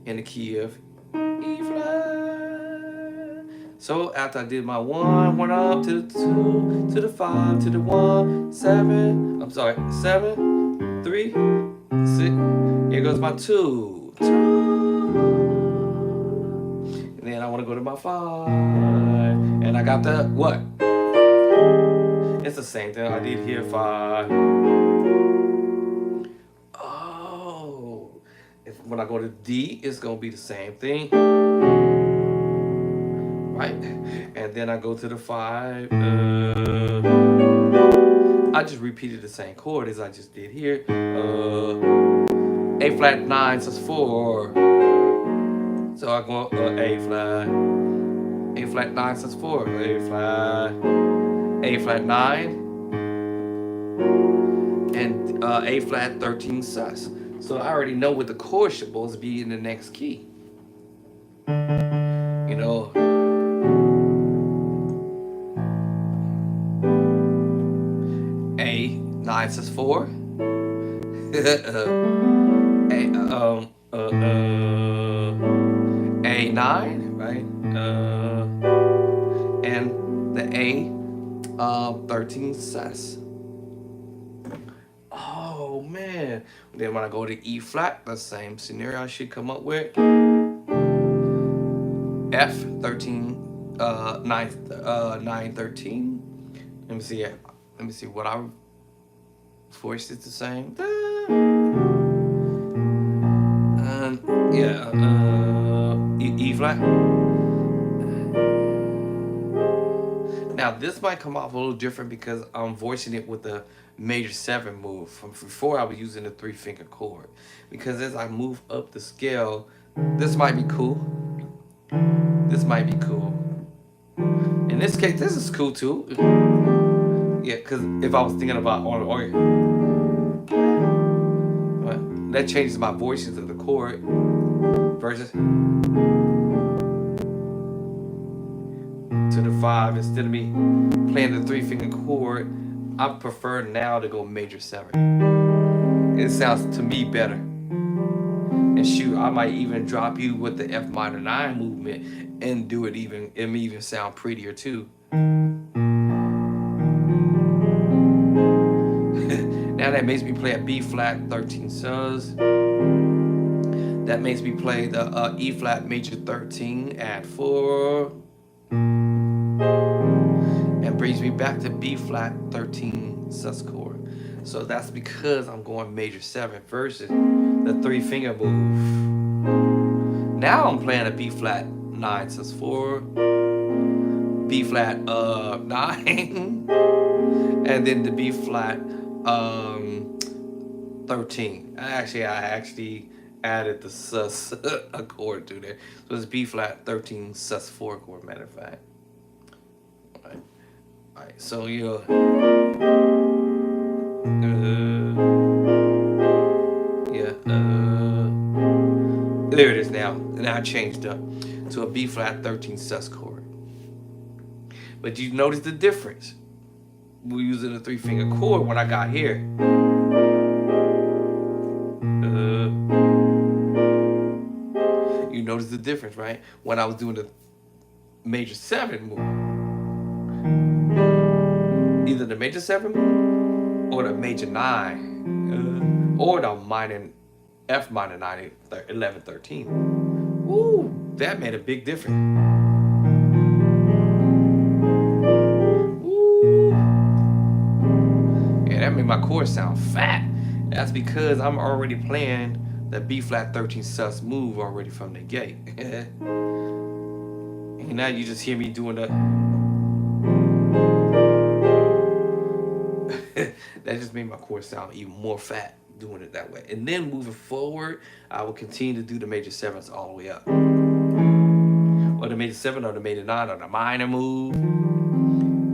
in the key of E flat. So after I did my 1, went up to the 2, to the 5, to the 1, 7. I'm sorry, 7, 3, 6. Here goes my 2, 2. And then I want to go to my 5, and I got the what? It's the same thing I did here, 5. When I go to D, it's gonna be the same thing, right? And then I go to the 5. I just repeated the same chord as I just did here. A flat 9 sus 4. So I go A flat 9 sus 4, A flat 9, and A flat 13 sus. So I already know what the chord should supposed to be in the next key. You know. A 9 sus 4. A9, right? And the A 13 sus. Oh man. Then when I go to E flat, the same scenario I should come up with. F13, 9/13. Let me see. Let me see what I voiced it the same. Yeah, E flat. Now this might come off a little different because I'm voicing it with the major 7 move. From before I was using the 3-finger chord. Because as I move up the scale, this might be cool. This might be cool. In this case, this is cool too. Yeah, because if I was thinking about on the organ, that changes my voices of the chord versus to the 5. Instead of me playing the 3-finger chord, I prefer now to go major 7. It sounds to me better. And shoot, I might even drop you with the F minor 9 movement and do it even. It may even sound prettier too. Now that makes me play a B flat 13 sus. That makes me play the E flat major 13 add 4. And brings me back to B flat 13 sus chord. So that's because I'm going major 7 versus the 3-finger move. Now I'm playing a B flat 9 sus4, B flat 9, and then the B flat 13. I actually added the sus a chord to there. So it's B flat 13 sus4 chord, matter of fact. Alright. Alright, so there it is now. Now I changed up to a B flat 13 sus chord. But you notice the difference. We're using a 3-finger chord when I got here. You notice the difference, right? When I was doing the major 7 move. Either the major 7 move or the major 9. Or the F minor 9, 11, 13. Ooh, that made a big difference. Ooh. Yeah, that made my chord sound fat. That's because I'm already playing the B flat 13 sus move already from the gate. And now you just hear me doing the that just made my chord sound even more fat doing it that way. And then moving forward, I will continue to do the major 7s all the way up. Or the major 7 or the major 9 or the minor move.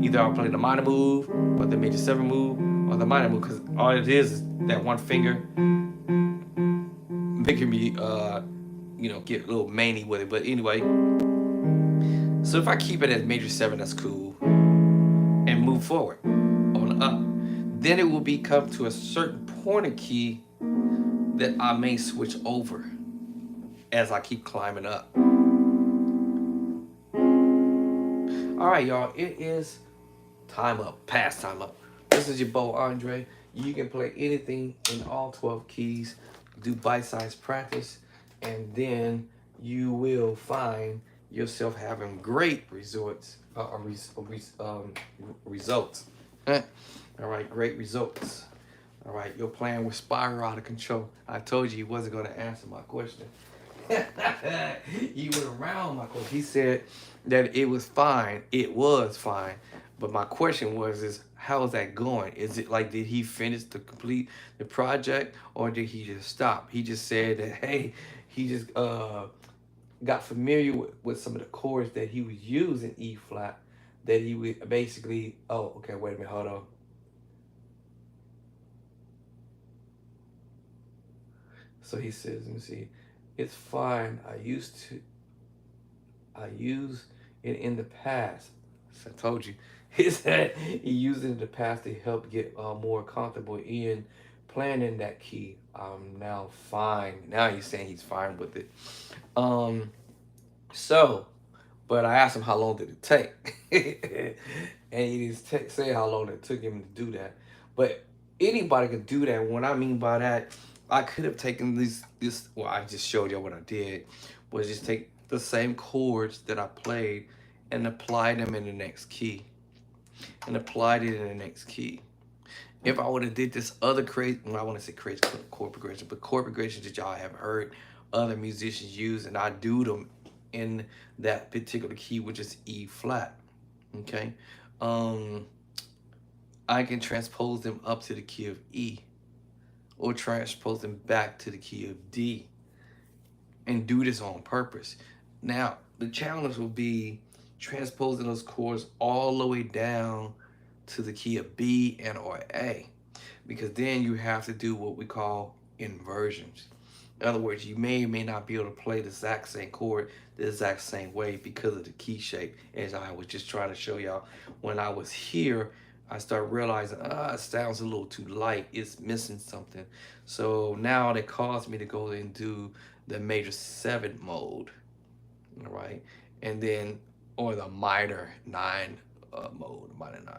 Either I'll play the minor move or the major 7 move or the minor move, because all it is that one finger making me get a little many with it. But anyway, so if I keep it as major 7, that's cool, and move forward on up, then it will become to a certain point of key that I may switch over as I keep climbing up. All right, y'all, it is time up, past time up. This is your boy Andre. You can play anything in all 12 keys, do bite-sized practice, and then you will find yourself having great results. Results. All right, great results. All right, your plan was spiral out of control. I told you he wasn't going to answer my question. He went around my question. He said that it was fine. It was fine. But my question was, how is that going? Is it like, did he finish to complete the project, or did he just stop? He just said that, hey, he just got familiar with some of the chords that he would use in E flat, that he would basically, oh, okay, wait a minute, hold on. So he says, let me see, it's fine. I use it in the past. So I told you. He said he used it in the past to help get more comfortable in playing in that key. I'm now fine. Now he's saying he's fine with it. But I asked him how long did it take, and he didn't say how long it took him to do that. But anybody could do that. What I mean by that, I could have taken this. Well, I just showed you what I did, was just take the same chords that I played and apply them in the next key, and applied it in the next key. If I would have did this other crazy, well, I want to say crazy chord progression, but chord progressions that y'all have heard other musicians use, and I do them in that particular key, which is E flat. Okay, I can transpose them up to the key of E, or transpose them back to the key of D, and do this on purpose. Now, the challenge will be transposing those chords all the way down to the key of B and or A, because then you have to do what we call inversions. In other words, you may or may not be able to play the exact same chord the exact same way because of the key shape, as I was just trying to show y'all. When I was here, I started realizing, it sounds a little too light. It's missing something. So now that caused me to go and do the major 7 mode, all right? And then, or the minor 9 mode, minor 9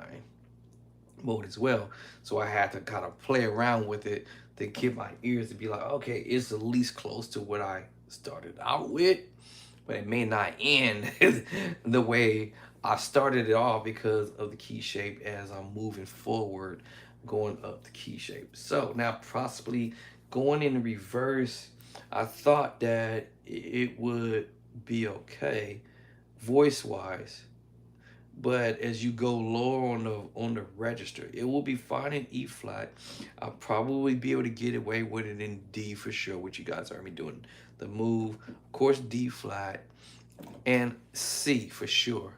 mode as well. So I had to kind of play around with it to get my ears to be like, okay, it's at least close to what I started out with, but it may not end the way I started it off because of the key shape as I'm moving forward, going up the key shape. So now possibly Going in reverse, I thought that it would be okay voice wise, but as you go lower on the register, it will be fine in E flat. I'll probably be able to get away with it in D for sure, which you guys heard me doing the move. Of course, D flat and C for sure.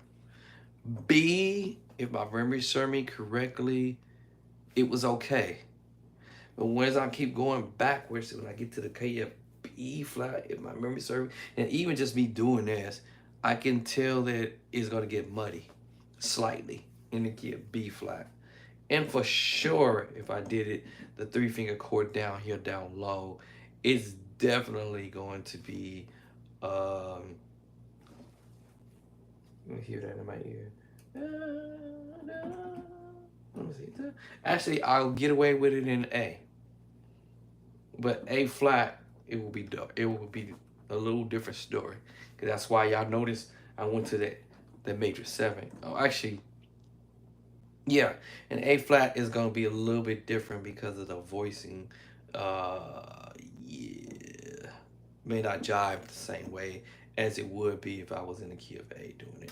B, if my memory serves me correctly, it was okay. But once I keep going backwards, when I get to the K of E flat, if my memory serves, and even just me doing this, I can tell that it's gonna get muddy, slightly, in the key of B flat. And for sure, if I did it, the 3 finger chord down here, down low, it's definitely going to be. Let me hear that in my ear. Let me see. Actually, I'll get away with it in A. But A flat, it will be dark. It will be a little different story. Cause that's why y'all notice I went to the major 7. Oh, actually, yeah. And A flat is gonna be a little bit different because of the voicing. Yeah, may not jive the same way as it would be if I was in the key of A doing it.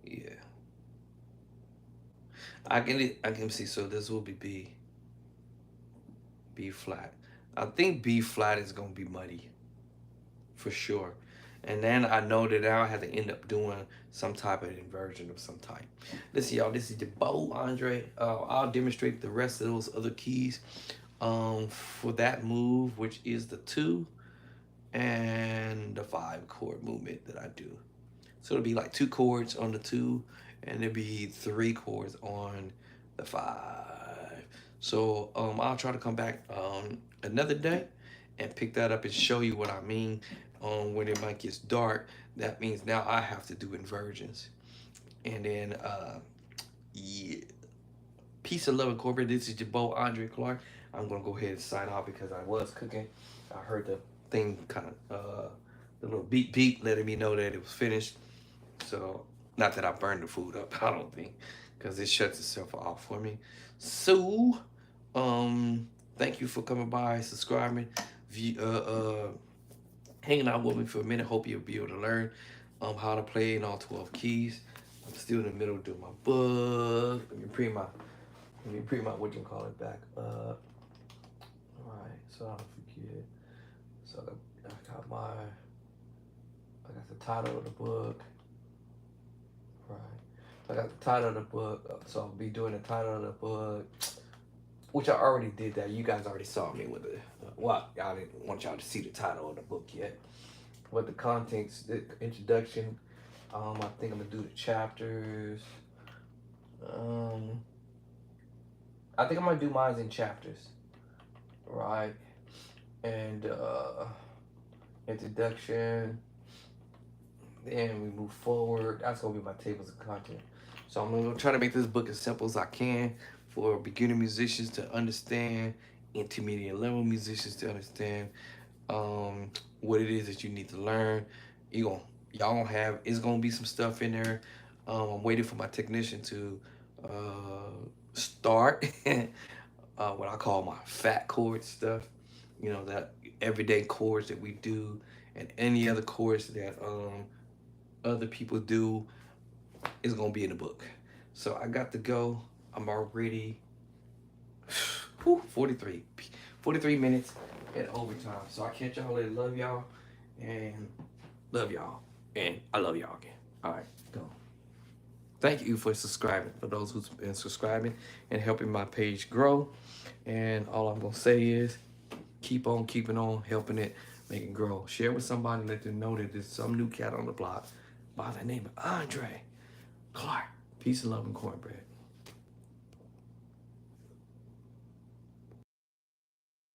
Yeah, I can see. So this will be B flat. I think B flat is gonna be muddy for sure. And then I know that I'll have to end up doing some type of inversion of some type. Listen, y'all, this is your bow, Andre. I'll demonstrate the rest of those other keys for that move, which is the 2 and the 5 chord movement that I do. So it'll be like 2 chords on the 2, and there'll be 3 chords on the 5. So I'll try to come back another day and pick that up and show you what I mean. When it might get dark, that means now I have to do inversions. And then yeah, peace and love incorporated. This is your boy Andre Clark. I'm gonna go ahead and sign off because I was cooking. I heard the thing kind of the little beep beep letting me know that it was finished. So not that I burned the food up, I don't think, because it shuts itself off for me. So thank you for coming by, subscribing, hanging out with me for a minute. Hope you'll be able to learn how to play in all 12 keys. I'm still in the middle of doing my book. Let me print my what you call it back up. All right, so I don't forget. So I got the title of the book. Right. I got the title of the book, so I'll be doing the title of the book, which I already did that. You guys already saw me with it. Well, I didn't want y'all to see the title of the book yet. But the contents, the introduction, I think I'm gonna do the chapters. I think I'm gonna do mine in chapters, right? And introduction. Then we move forward. That's gonna be my tables of content. So I'm gonna try to make this book as simple as I can for beginner musicians to understand, intermediate level musicians to understand what it is that you need to learn. Y'all gonna have, it's gonna be some stuff in there. I'm waiting for my technician to start what I call my fat chord stuff. You know, that everyday chords that we do and any other chords that other people do is gonna be in the book. So I got to go. I'm already 43 minutes at overtime. So I catch y'all later. Love y'all and I love y'all again. All right, go. Thank you for subscribing, for those who's been subscribing and helping my page grow. And all I'm gonna say is keep on keeping on, helping it, make it grow. Share with somebody, let them know that there's some new cat on the block by the name of Andre Clark. Peace and love and cornbread.